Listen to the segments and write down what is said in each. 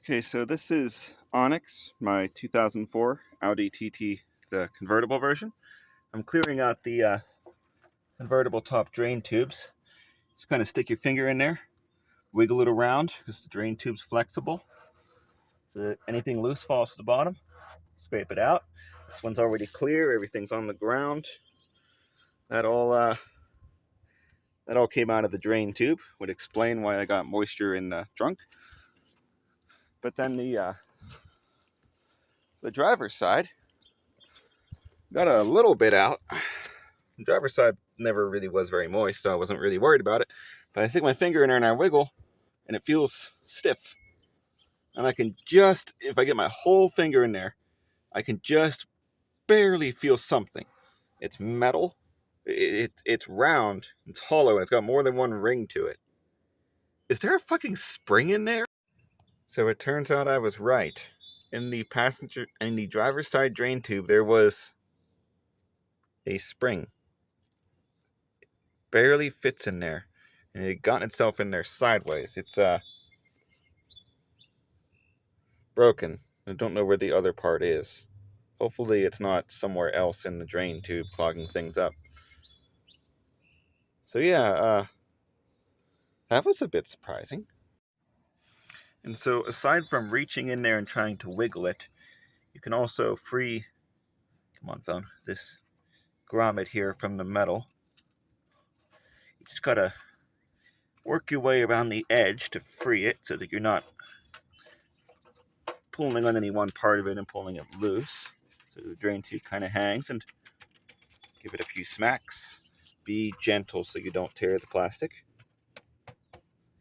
Okay, so this is Onyx, my 2004 Audi TT, the convertible version. I'm clearing out the convertible top drain tubes. Just kind of stick your finger in there, wiggle it around because the drain tube's flexible. So that anything loose falls to the bottom. Scrape it out. This one's already clear. Everything's on the ground. That all came out of the drain tube. Would explain why I got moisture in the trunk. But then the driver's side got a little bit out. The driver's side never really was very moist, so I wasn't really worried about it. But I stick my finger in there and I wiggle, and it feels stiff. And I can just, if I get my whole finger in there, I can just barely feel something. It's metal, it's round, it's hollow, and it's got more than one ring to it. Is there a fucking spring in there? So it turns out I was right. In the driver's side drain tube, there was a spring. Barely fits in there, and it got itself in there sideways. It's broken. I don't know where the other part is. Hopefully it's not somewhere else in the drain tube clogging things up. So yeah, that was a bit surprising. And so aside from reaching in there and trying to wiggle it, you can also free, come on phone, this grommet here from the metal. You just gotta work your way around the edge to free it so that you're not pulling on any one part of it and pulling it loose. So the drain tube kind of hangs, and give it a few smacks. Be gentle so you don't tear the plastic.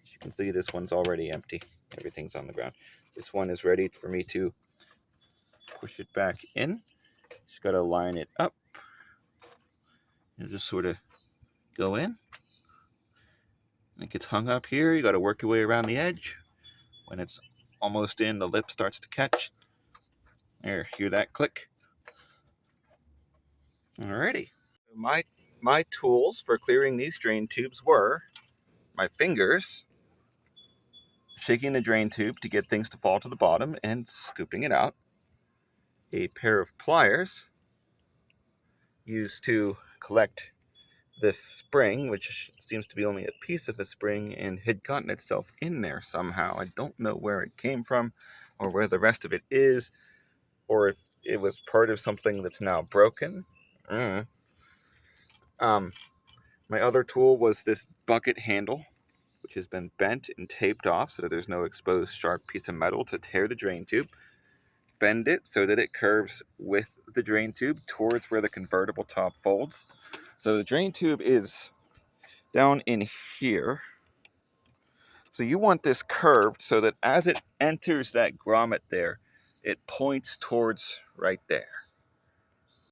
As you can see, this one's already empty. Everything's on the ground. This one is ready for me to push it back in. Just gotta line it up and just sort of go in. It gets hung up here. You gotta work your way around the edge. When it's almost in, the lip starts to catch. There, hear that click? Alrighty. My tools for clearing these drain tubes were my fingers, shaking the drain tube to get things to fall to the bottom and scooping it out, a pair of pliers used to collect this spring, which seems to be only a piece of a spring and had gotten itself in there somehow. I don't know where it came from or where the rest of it is, or if it was part of something that's now broken. My other tool was this bucket handle, which has been bent and taped off so that there's no exposed sharp piece of metal to tear the drain tube. Bend it so that it curves with the drain tube towards where the convertible top folds. So the drain tube is down in here. So you want this curved so that as it enters that grommet there, it points towards right there.